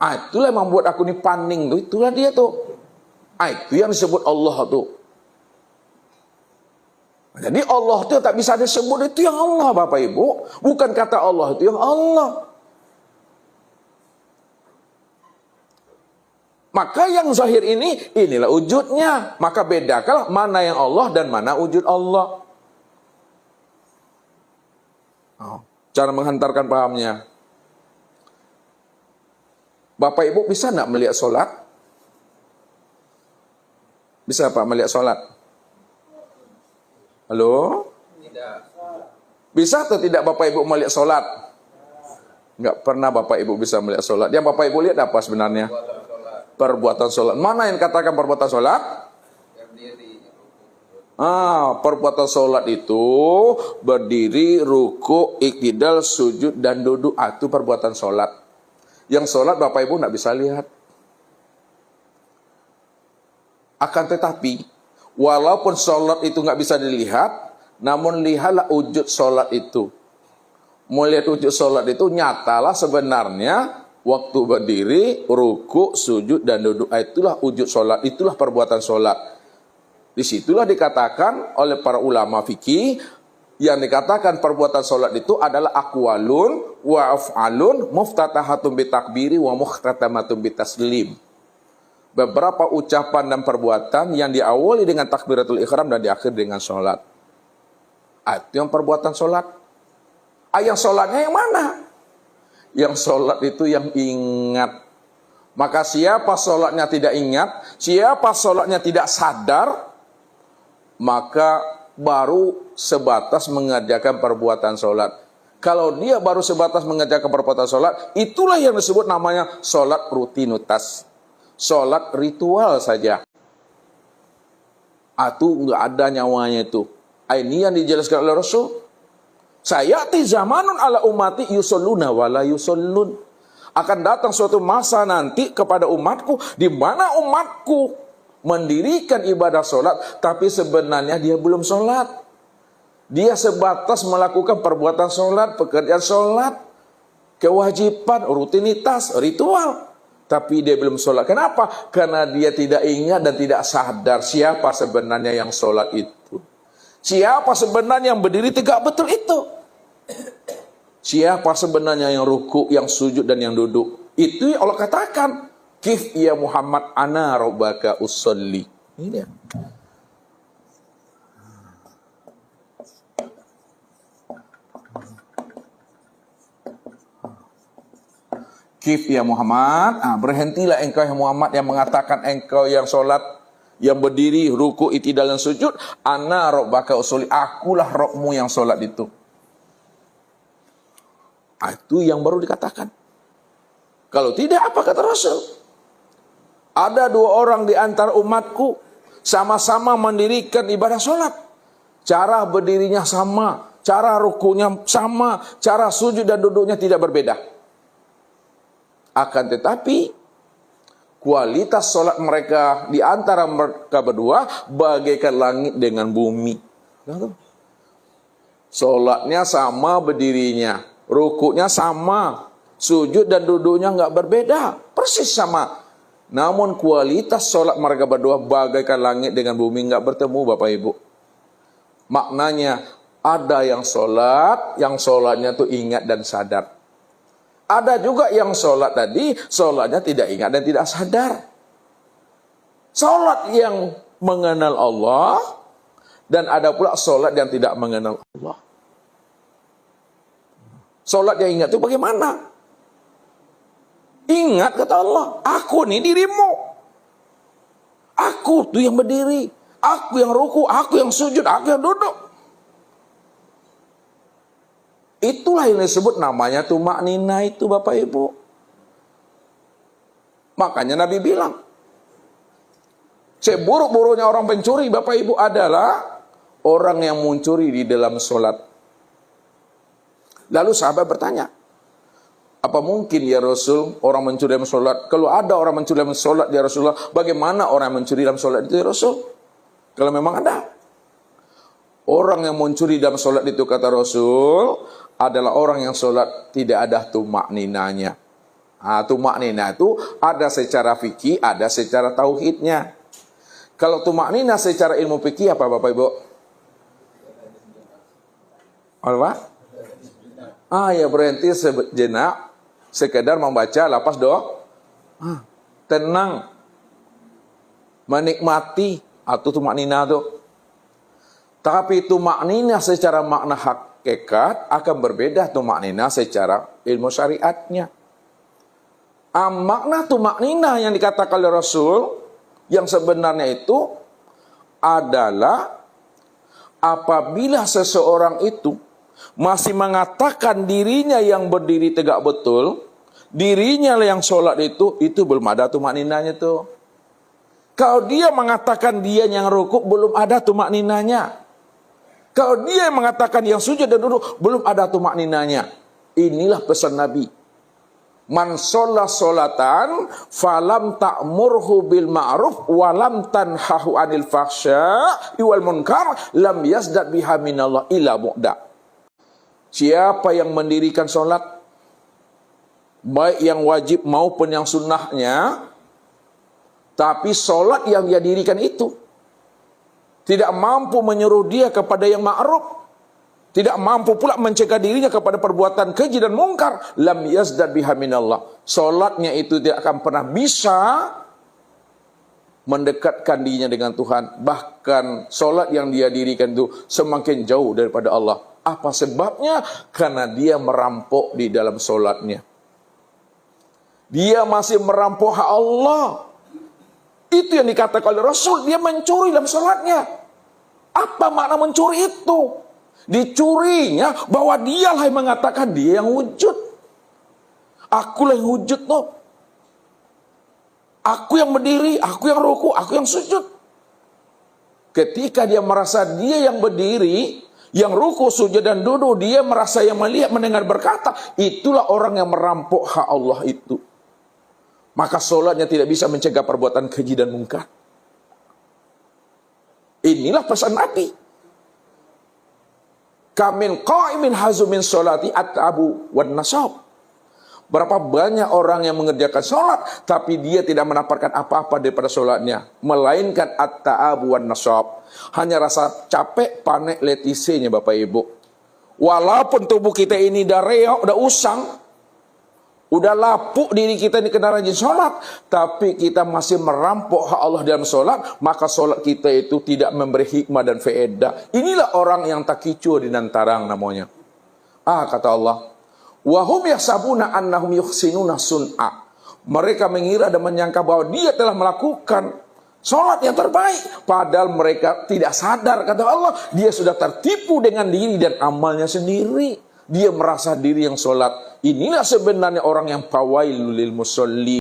Itulah yang membuat aku ini paning tuh. Itulah dia tuh. Itu yang disebut Allah tuh. Jadi Allah itu tak bisa disebut, itu yang Allah Bapak Ibu. Bukan kata Allah, itu yang Allah. Maka yang zahir ini, inilah wujudnya. Maka bedakanlah mana yang Allah dan mana wujud Allah. Cara menghantarkan pahamnya. Bapak Ibu bisa nggak melihat sholat? Bisa Pak melihat sholat? Halo? Tidak. Bisa atau tidak Bapak Ibu melihat sholat? Nggak pernah Bapak Ibu bisa melihat sholat. Yang Bapak Ibu lihat apa sebenarnya? Perbuatan sholat. Mana yang katakan perbuatan sholat? Perbuatan sholat itu berdiri, ruku, iktidal, sujud, dan duduk. Itu perbuatan sholat. Yang sholat Bapak Ibu nggak bisa lihat. Akan tetapi, walaupun sholat itu nggak bisa dilihat, namun lihatlah wujud sholat itu. Melihat wujud sholat itu nyatalah sebenarnya waktu berdiri, ruku, sujud, dan duduk. Itulah wujud sholat, itulah perbuatan sholat. Disitulah dikatakan oleh para ulama fikih, yang dikatakan perbuatan sholat itu adalah aqwalun wa af'alun muftatahatun bitakbiri wa mukhtatamatun bitaslim. Beberapa ucapan dan perbuatan yang diawali dengan takbiratul ihram dan diakhiri dengan sholat. Itu yang perbuatan sholat. Yang sholatnya yang mana? Yang sholat itu yang ingat. Maka siapa sholatnya tidak ingat, siapa sholatnya tidak sadar, maka baru sebatas mengerjakan perbuatan sholat. Kalau dia baru sebatas mengerjakan perbuatan sholat, itulah yang disebut namanya sholat rutinitas. Sholat ritual saja. Itu nggak ada nyawanya itu. Ini yang dijelaskan oleh Rasul. Sayati zamanun ala umati yusalluna wala yusallun. Akan datang suatu masa nanti kepada umatku, di mana umatku mendirikan ibadah sholat, tapi sebenarnya dia belum sholat. Dia sebatas melakukan perbuatan sholat, pekerjaan sholat, kewajiban, rutinitas, ritual. Tapi dia belum sholat. Kenapa? Karena dia tidak ingat dan tidak sadar siapa sebenarnya yang sholat itu. Siapa sebenarnya yang berdiri tegak betul itu. Siapa sebenarnya yang ruku, yang sujud, dan yang duduk. Itu Allah katakan. Kif ya Muhammad ana rabbaka usolli. Ini dia. Kif ya Muhammad. Berhentilah engkau yang Muhammad yang mengatakan engkau yang sholat, yang berdiri, ruku, i'tidal, dan sujud. Ana rabbaka usolli. Akulah Rabbmu yang sholat itu. Itu yang baru dikatakan. Kalau tidak, apa kata Rasul? Ada dua orang di antara umatku sama-sama mendirikan ibadah sholat. Cara berdirinya sama, cara rukunya sama, cara sujud dan duduknya tidak berbeda. Akan tetapi, kualitas sholat mereka di antara mereka berdua bagaikan langit dengan bumi. Sholatnya sama berdirinya, rukunya sama, sujud dan duduknya nggak berbeda, persis sama. Namun kualitas sholat mereka berdua bagaikan langit dengan bumi, nggak bertemu Bapak Ibu. Maknanya ada yang sholat, yang sholatnya tuh ingat dan sadar. Ada juga yang sholat tadi, sholatnya tidak ingat dan tidak sadar. Sholat yang mengenal Allah, dan ada pula sholat yang tidak mengenal Allah. Sholat yang ingat itu bagaimana? Ingat kata Allah, aku nih dirimu. Aku tuh yang berdiri, aku yang ruku, aku yang sujud, aku yang duduk. Itulah yang disebut namanya tumak nina itu Bapak Ibu. Makanya Nabi bilang, seburuk-buruknya orang pencuri Bapak Ibu adalah orang yang mencuri di dalam sholat. Lalu sahabat bertanya, apa mungkin ya Rasul orang mencuri dalam sholat? Kalau ada orang mencuri dalam sholat ya Rasulullah, bagaimana orang yang mencuri dalam sholat itu ya Rasul? Kalau memang ada. Orang yang mencuri dalam sholat itu kata Rasul adalah orang yang sholat tidak ada tumak ninanya. Tumakninah itu ada secara fikih, ada secara tauhidnya. Kalau tumakninah secara ilmu fikih apa Bapak Ibu? Apa? Ya berhenti sejenak, sekedar membaca lapas doa. Tenang, menikmati, atau tumakninah itu. Tapi tumakninah secara makna hakikat akan berbeda tumakninah secara ilmu syariatnya. Makna tumakninah yang dikatakan oleh Rasul yang sebenarnya itu adalah apabila seseorang itu masih mengatakan dirinya yang berdiri tegak betul, dirinya yang sholat itu belum ada tumakninahnya tuh. Kalau dia mengatakan dia yang rukuk, belum ada tumakninahnya. Kalau dia yang mengatakan yang sujud dan duduk, belum ada tumakninahnya. Inilah pesan Nabi. Man sholla sholatan falam ta'murhu bil ma'ruf walam tanhahu anil fahsya'i wal munkar lam yazdad biha minallah illa mu'da. Siapa yang mendirikan sholat, baik yang wajib maupun yang sunnahnya, tapi sholat yang dia dirikan itu tidak mampu menyuruh dia kepada yang ma'ruf, tidak mampu pula mencegah dirinya kepada perbuatan keji dan mungkar, lam yazdad biha minallah. Sholatnya itu tidak akan pernah bisa mendekatkan dirinya dengan Tuhan. Bahkan sholat yang dia dirikan itu semakin jauh daripada Allah. Apa sebabnya? Karena dia merampok di dalam sholatnya. Dia masih merampok hak Allah. Itu yang dikatakan oleh Rasul, dia mencuri dalam sholatnya. Apa makna mencuri itu? Dicurinya bahwa dialah yang mengatakan dia yang wujud. Akulah yang wujud tuh. Aku yang berdiri, aku yang ruku, aku yang sujud. Ketika dia merasa dia yang berdiri, yang ruku, sujud dan duduk, dia merasa yang melihat, mendengar, berkata, itulah orang yang merampok hak Allah itu. Maka sholatnya tidak bisa mencegah perbuatan keji dan mungkar. Inilah pesan Nabi. Kamin qaimin hazumin sholati at-tabu wan nasab. Berapa banyak orang yang mengerjakan sholat, tapi dia tidak mendapatkan apa-apa daripada sholatnya, melainkan at-ta'abu wan nasab. Hanya rasa capek, panik, letisenya Bapak Ibu. Walaupun tubuh kita ini udah reok, udah usang, udah lapuk diri kita ini kena rajin sholat, tapi kita masih merampok hak Allah dalam sholat, maka sholat kita itu tidak memberi hikmah dan faedah. Inilah orang yang takicu di nantarang namanya. Kata Allah, wahum yahsabuna annahum yuhsinuna sun'a. Mereka mengira dan menyangka bahwa dia telah melakukan sholat yang terbaik, padahal mereka tidak sadar, kata Allah, dia sudah tertipu dengan diri dan amalnya sendiri. Dia merasa diri yang sholat. Inilah sebenarnya orang yang fawailul lil musolli.